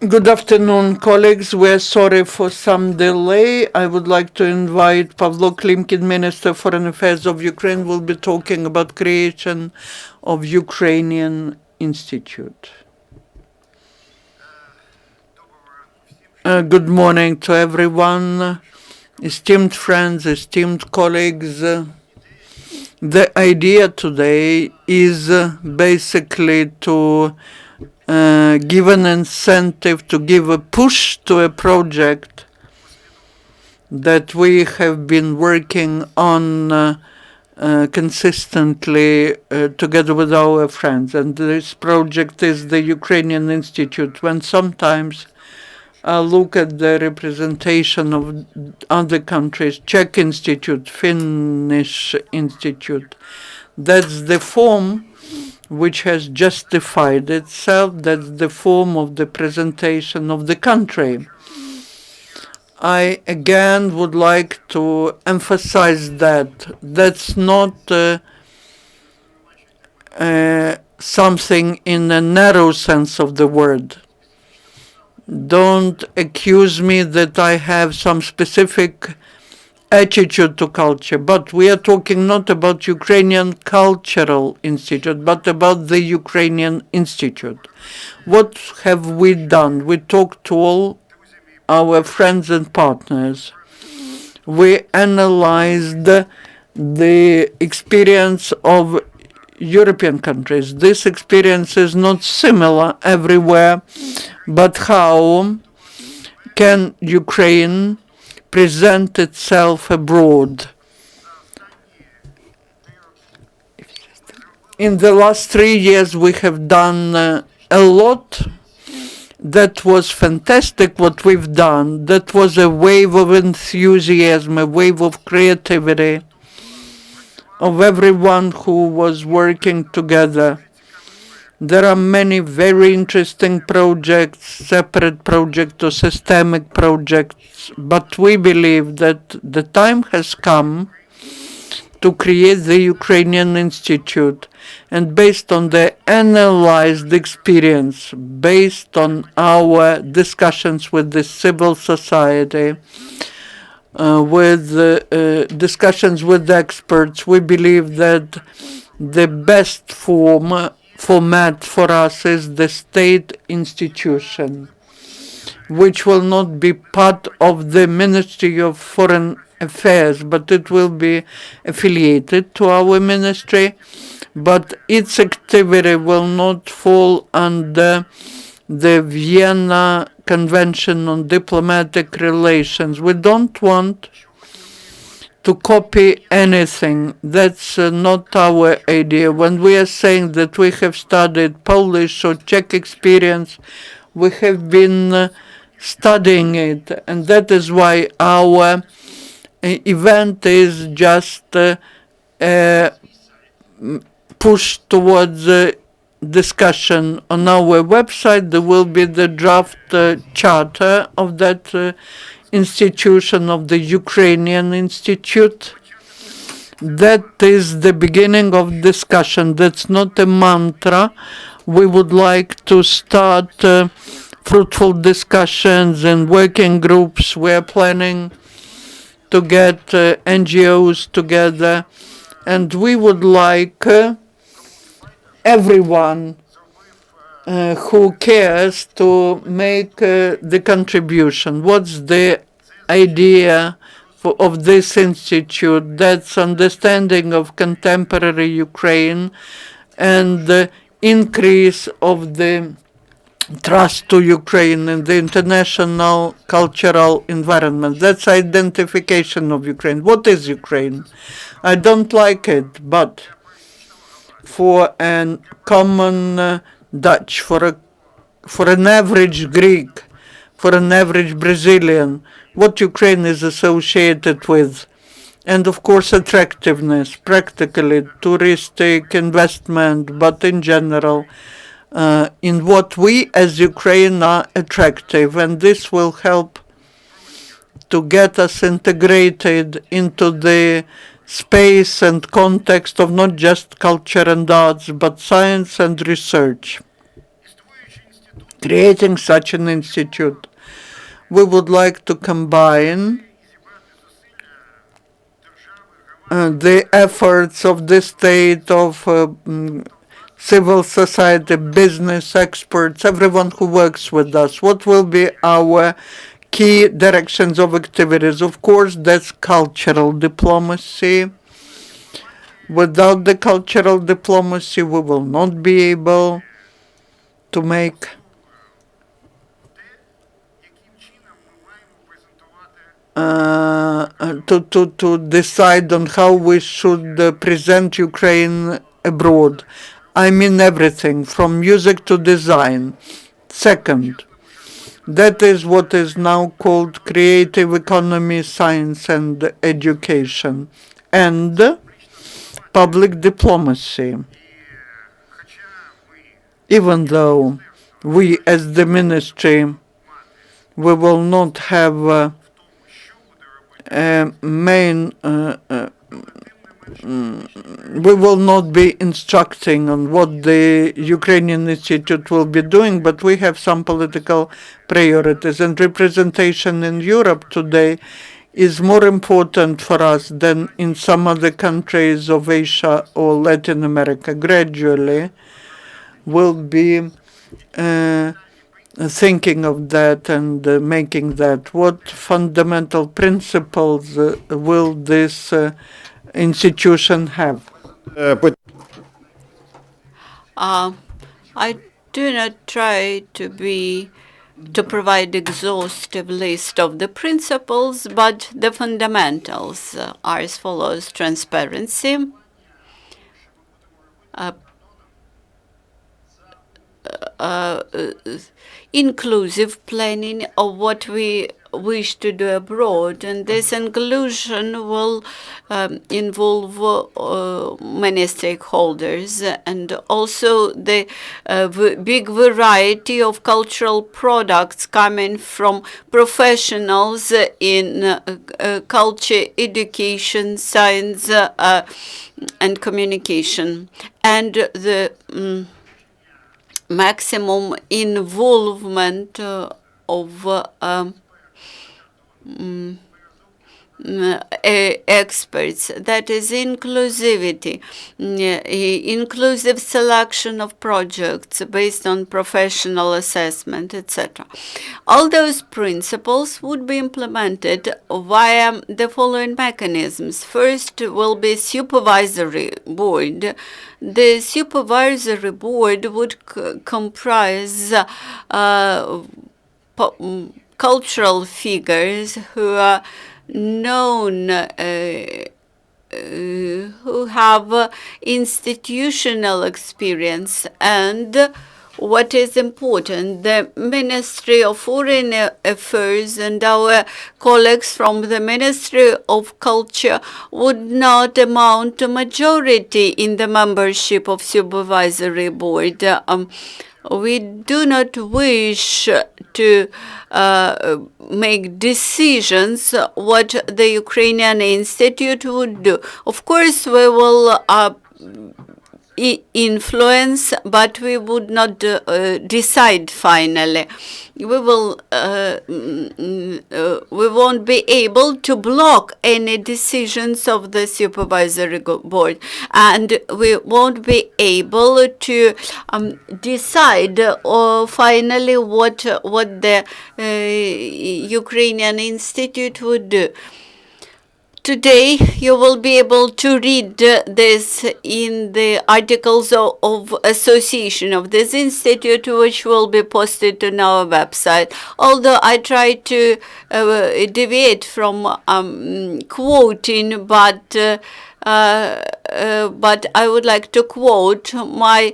Good afternoon, colleagues. We're sorry for some delay. I would like to invite Pavlo Klimkin, Minister of Foreign Affairs of Ukraine, will be talking about creation of Ukrainian Institute. Good morning to everyone, esteemed friends, esteemed colleagues. The idea today is basically to give an incentive, to give a push to a project that we have been working on consistently together with our friends. And this project is the Ukrainian Institute. When sometimes I look at the representation of other countries, Czech Institute, Finnish Institute, that's the form which has justified itself, that's the form of the presentation of the country. I again would like to emphasize that that's not something in a narrow sense of the word. Don't accuse me that I have some specific attitude to culture, but we are talking not about Ukrainian Cultural Institute, but about the Ukrainian Institute. What have we done? We talked to all our friends and partners. We analyzed the experience of European countries. This experience is not similar everywhere, but how can Ukraine present itself abroad? In the last 3 years, we have done a lot. That was fantastic what we've done. That was a wave of enthusiasm, a wave of creativity, of everyone who was working together. There are many very interesting projects, separate projects or systemic projects, but we believe that the time has come to create the Ukrainian Institute. And based on the analyzed experience, based on our discussions with the civil society, with discussions with experts, we believe that the best format for us is the state institution, which will not be part of the Ministry of Foreign Affairs, but it will be affiliated to our ministry, but its activity will not fall under the Vienna Convention on Diplomatic Relations. We don't want to copy anything. That's not our idea. When we are saying that we have studied Polish or Czech experience, we have been studying it, and that is why our event is just push towards discussion. On our website there will be the draft charter of that institution, of the Ukrainian Institute. That is the beginning of discussion. That's not a mantra. We would like to start fruitful discussions and working groups. We are planning to get NGOs together, and we would like everyone who cares to make the contribution. What's the idea of this institute? That's understanding of contemporary Ukraine and the increase of the trust to Ukraine in the international cultural environment. That's identification of Ukraine. What is Ukraine? I don't like it, but for a common Dutch, for an average Greek, for an average Brazilian, what Ukraine is associated with, and of course attractiveness, practically touristic investment, but in general, in what we as Ukraine are attractive, and this will help to get us integrated into the space and context of not just culture and arts, but science and research. creating such an institute. We would like to combine the efforts of the state, of civil society, business experts, everyone who works with us. What will be our key directions of activities? Of course, that's cultural diplomacy. Without the cultural diplomacy, we will not be able to make to decide on how we should present Ukraine abroad. I mean everything, from music to design. Second, that is what is now called creative economy, science and education, and public diplomacy. Even though we as the ministry, we will not have main we will not be instructing on what the Ukrainian Institute will be doing, but we have some political priorities. And representation in Europe today is more important for us than in some other countries of Asia or Latin America. Gradually, we'll be thinking of that and making that. What fundamental principles will this institution have? I do not try to provide exhaustive list of the principles, but the fundamentals are as follows: transparency, inclusive planning of what we wish to do abroad, and this inclusion will involve many stakeholders, and also the big variety of cultural products coming from professionals in culture, education, science, and communication, and the maximum involvement of experts, that is inclusivity, inclusive selection of projects based on professional assessment, etc. All those principles would be implemented via the following mechanisms. First will be supervisory board. The supervisory board would comprise cultural figures who are known, who have institutional experience, and what is important, the Ministry of Foreign Affairs and our colleagues from the Ministry of Culture would not amount to majority in the membership of Supervisory Board. We do not wish to make decisions what the Ukrainian Institute would do. Of course, we will influence, but we would not decide finally. We won't be able to block any decisions of the supervisory board, and we won't be able to decide finally what the Ukrainian Institute would do. Today, you will be able to read this in the articles of association of this institute, which will be posted on our website. Although I try to deviate from quoting, but I would like to quote my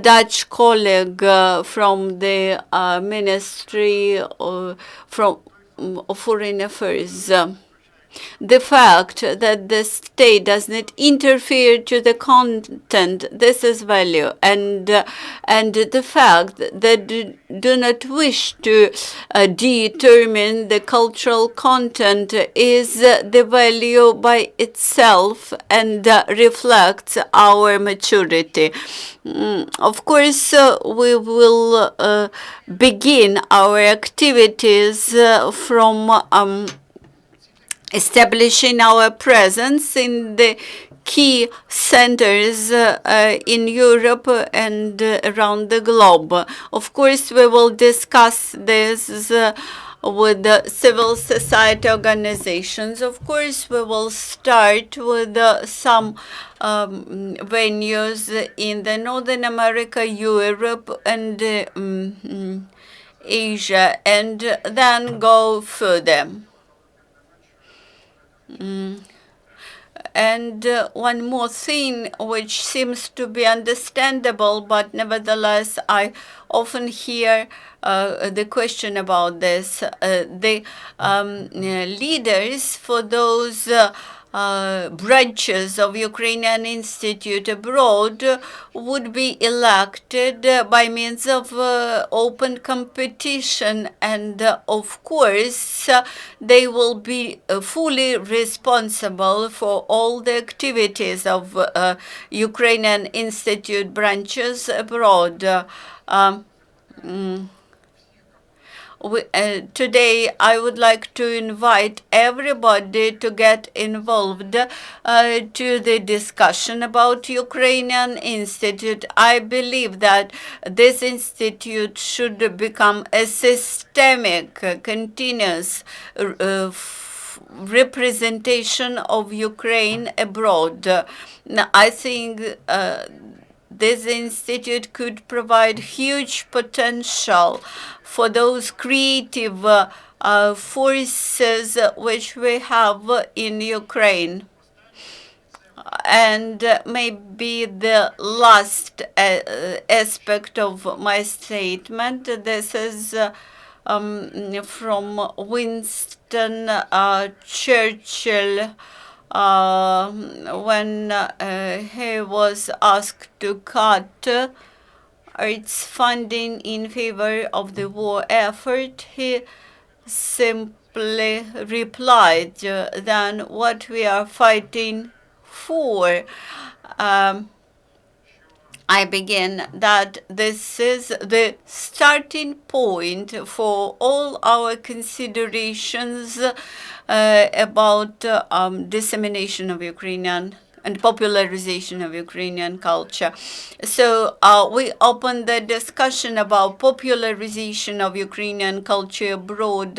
Dutch colleague from the Ministry of Foreign Affairs. the fact that the state does not interfere to the content, this is value, and the fact that do not wish to determine the cultural content is the value by itself and reflects our maturity. Of course, we will begin our activities from establishing our presence in the key centers in Europe and around the globe. Of course, we will discuss this with the civil society organizations. Of course, we will start with some venues in the Northern America, Europe, and Asia, and then go further. And one more thing which seems to be understandable, but nevertheless I often hear the question about this. The leaders for those branches of Ukrainian Institute abroad would be elected by means of open competition, and of course they will be fully responsible for all the activities of Ukrainian Institute branches abroad. Today, I would like to invite everybody to get involved to the discussion about Ukrainian Institute. I believe that this institute should become a systemic, continuous representation of Ukraine abroad. I think this institute could provide huge potential for those creative forces which we have in Ukraine. And maybe the last aspect of my statement, this is from Winston Churchill. When he was asked to cut its funding in favor of the war effort, he simply replied, then what we are fighting for. I begin that this is the starting point for all our considerations about dissemination of Ukrainian and popularization of Ukrainian culture. So we opened the discussion about popularization of Ukrainian culture abroad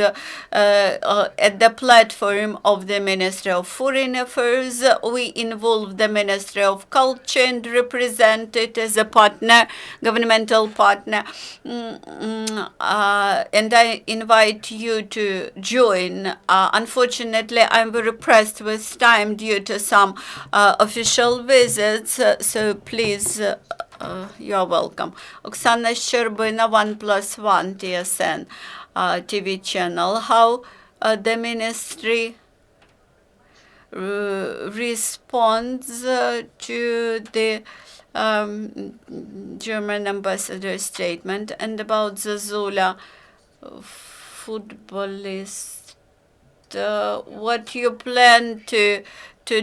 at the platform of the Ministry of Foreign Affairs. We involved the Ministry of Culture and represent it as a partner, governmental partner. And I invite you to join. Unfortunately, I'm very pressed with time due to some official visits, so please, you are welcome. Oksana Sherbina, 1+1 TSN TV channel. How the ministry responds to the German ambassador's statement, and about Zazula footballist, what you plan to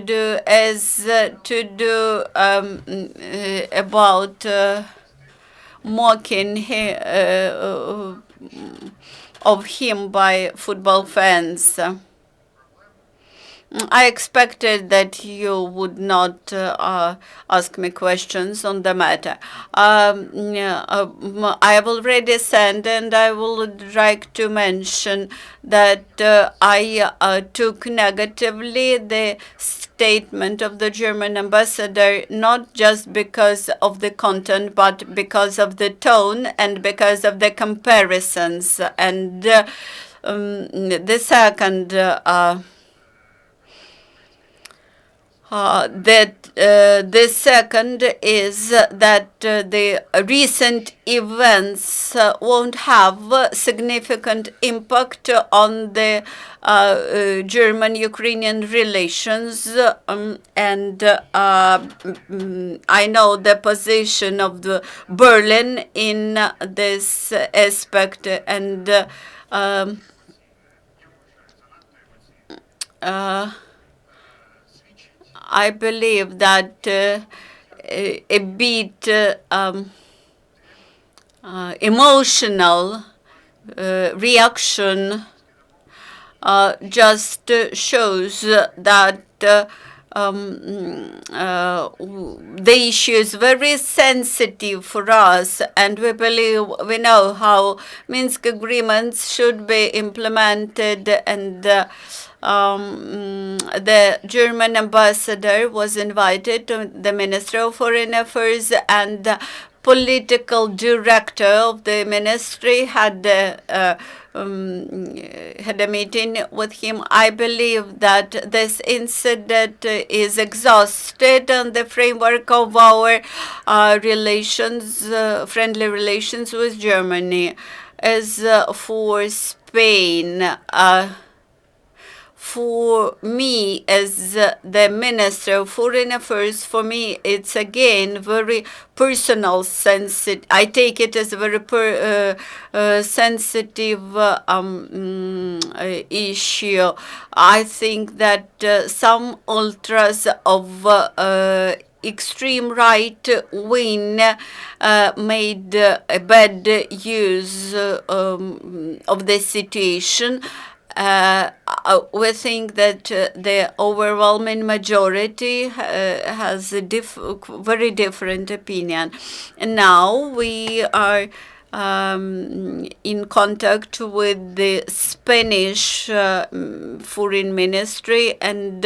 do as to do about mocking of him by football fans. I expected that you would not ask me questions on the matter. I have already sent, and I would like to mention that I took negatively the statement of the German ambassador, not just because of the content, but because of the tone and because of the comparisons. And the second The second is that the recent events won't have significant impact on the German-Ukrainian relations, and I know the position of the Berlin in this aspect, and I believe that a bit emotional reaction just shows that the issue is very sensitive for us, and we know how Minsk agreements should be implemented, and the German ambassador was invited to the Ministry of Foreign Affairs, and the political director of the ministry had a meeting with him. I believe that this incident is exhausted on the framework of our friendly relations with Germany. As for Spain, for me, as the Minister of Foreign Affairs, for me, it's again very personal, sensitive. I take it as a very sensitive issue. I think that some ultras of extreme right wing made a bad use of the situation. We think that the overwhelming majority has a very different opinion. And now we are in contact with the Spanish Foreign Ministry and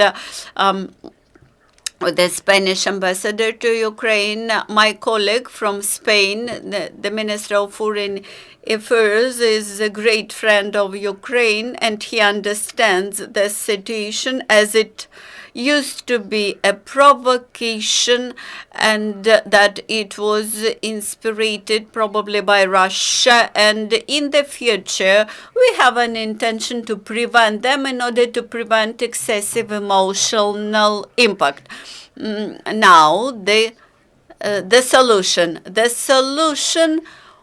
with the Spanish ambassador to Ukraine. My colleague from Spain, the Minister of Foreign Affairs, is a great friend of Ukraine, and he understands the situation as it used to be a provocation, and that it was inspired probably by Russia, and in the future we have an intention to prevent them in order to prevent excessive emotional impact. Now the solution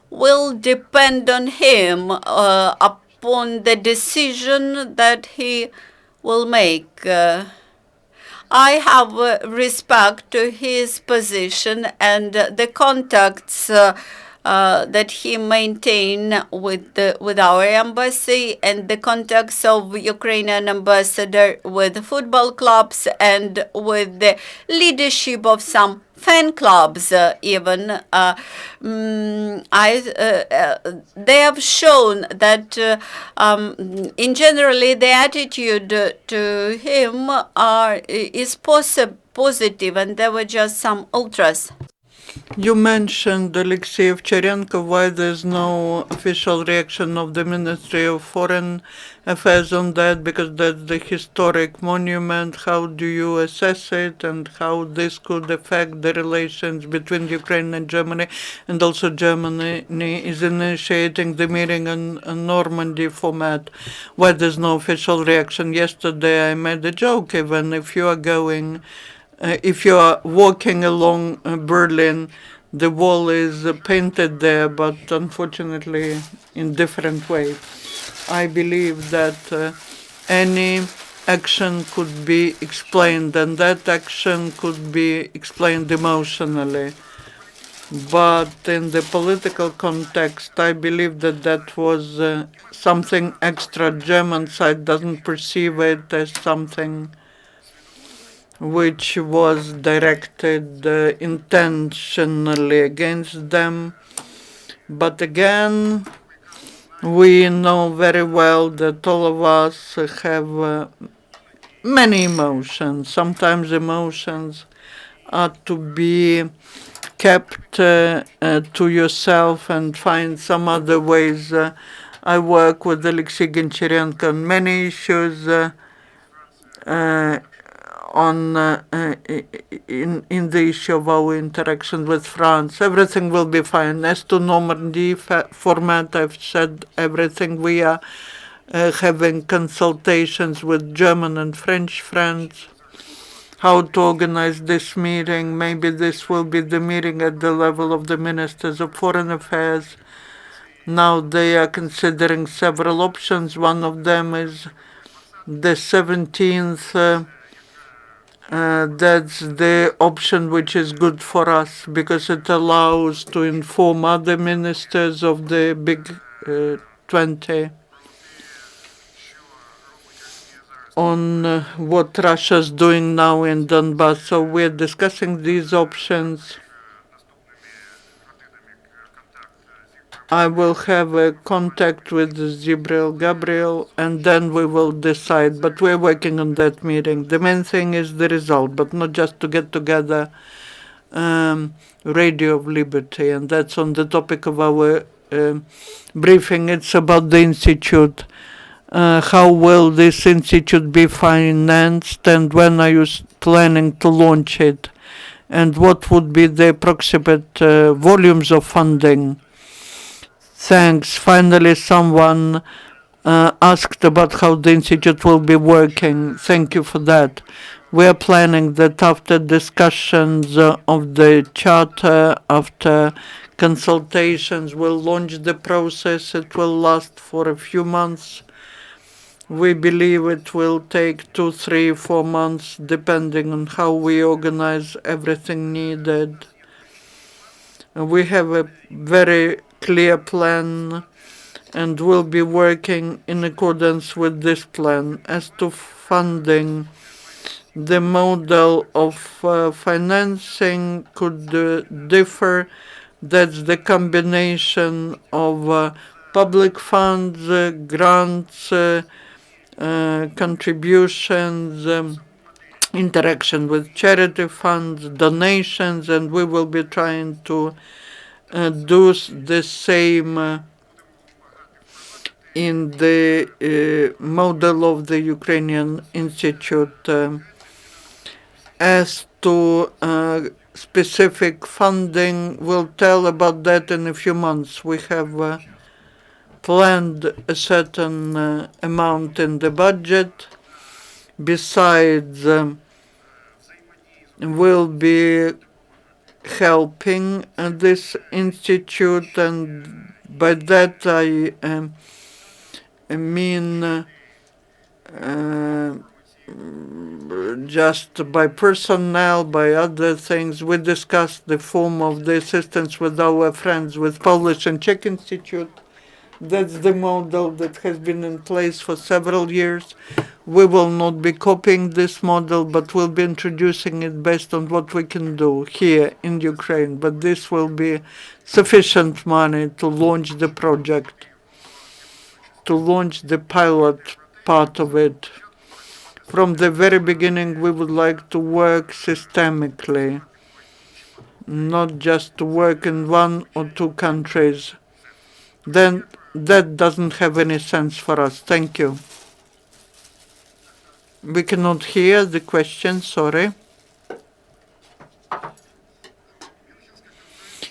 will depend on him, upon the decision that he will make. I have respect to his position and the contacts that he maintain with our embassy, and the contacts of Ukrainian ambassador with football clubs and with the leadership of some fan clubs, even. They have shown that in generally the attitude to him is positive, and there were just some ultras. You mentioned Alexei Ovcharenko, why there's no official reaction of the Ministry of Foreign Affairs on that, because that's the historic monument. How do you assess it, and how this could affect the relations between Ukraine and Germany? And also Germany is initiating the meeting on Normandy format, why there's no official reaction. Yesterday I made a joke, even if you are going if you are walking along Berlin, the wall is painted there, but unfortunately in different ways. I believe that any action could be explained, and that action could be explained emotionally. But in the political context, I believe that that was something extra. German side doesn't perceive it as something which was directed intentionally against them. But again, we know very well that all of us have many emotions. Sometimes emotions are to be kept to yourself and find some other ways. I work with Alexei Goncharenko on many issues. on in the issue of our interaction with France. Everything will be fine. As to Normandy format, I've said everything. We are having consultations with German and French friends how to organize this meeting. Maybe this will be the meeting at the level of the ministers of foreign affairs. Now they are considering several options. One of them is the 17th. That's the option which is good for us because it allows to inform other ministers of the big 20 on what Russia's doing now in Donbass. So we're discussing these options. I will have a contact with Gabriel, and then we will decide. But we're working on that meeting. The main thing is the result, but not just to get together. Radio of Liberty, and that's on the topic of our briefing. It's about the Institute. How will this Institute be financed, and when are you planning to launch it? And what would be the approximate volumes of funding? Thanks. Finally, someone asked about how the Institute will be working. Thank you for that. We are planning that after discussions of the charter, after consultations, we'll launch the process. It will last for a few months. We believe it will take 2, 3, 4 months, depending on how we organize everything needed. We have a very clear plan and will be working in accordance with this plan. As to funding, the model of financing could differ. That's the combination of public funds, grants, contributions, interaction with charity funds, donations, and we will be trying to do the same in the model of the Ukrainian Institute. As to specific funding, we'll tell about that in a few months. We have planned a certain amount in the budget. Besides, we'll be helping this institute, and by that I mean just by personnel, by other things. We discussed the form of the assistance with our friends with Polish and Czech Institute. That's the model that has been in place for several years. We will not be copying this model, but we'll be introducing it based on what we can do here in Ukraine. But this will be sufficient money to launch the project, to launch the pilot part of it. From the very beginning, we would like to work systemically, not just to work in 1 or 2 countries. Then that doesn't have any sense for us. Thank you. We cannot hear the question, sorry.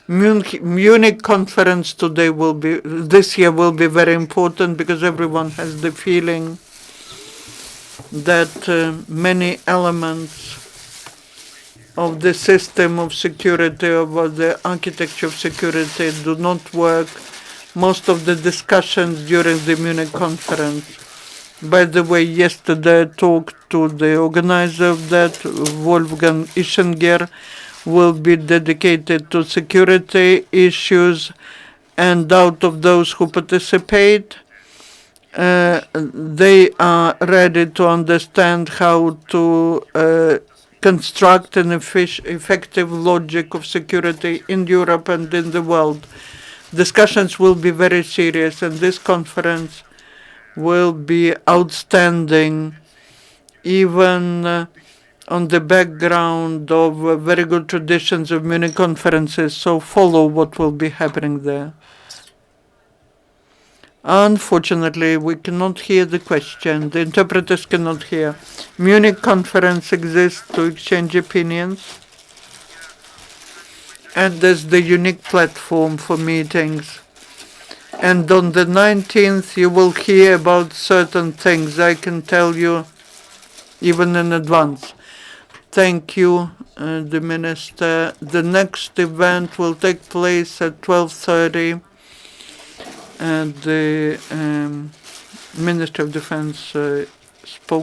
Munich conference this year will be very important because everyone has the feeling that many elements of the system of security, of the architecture of security do not work. Most of the discussions during the Munich conference. By the way, yesterday I talked to the organizer of that, Wolfgang Ischinger, will be dedicated to security issues, and out of those who participate, they are ready to understand how to construct an effective logic of security in Europe and in the world. Discussions will be very serious, and this conference will be outstanding, even on the background of very good traditions of Munich conferences. So follow what will be happening there. Unfortunately, we cannot hear the question. The interpreters cannot hear. Munich conference exists to exchange opinions, and there's the unique platform for meetings. And on the 19th, you will hear about certain things. I can tell you even in advance. Thank you, the Minister. The next event will take place at 12:30. And the Minister of Defense spoke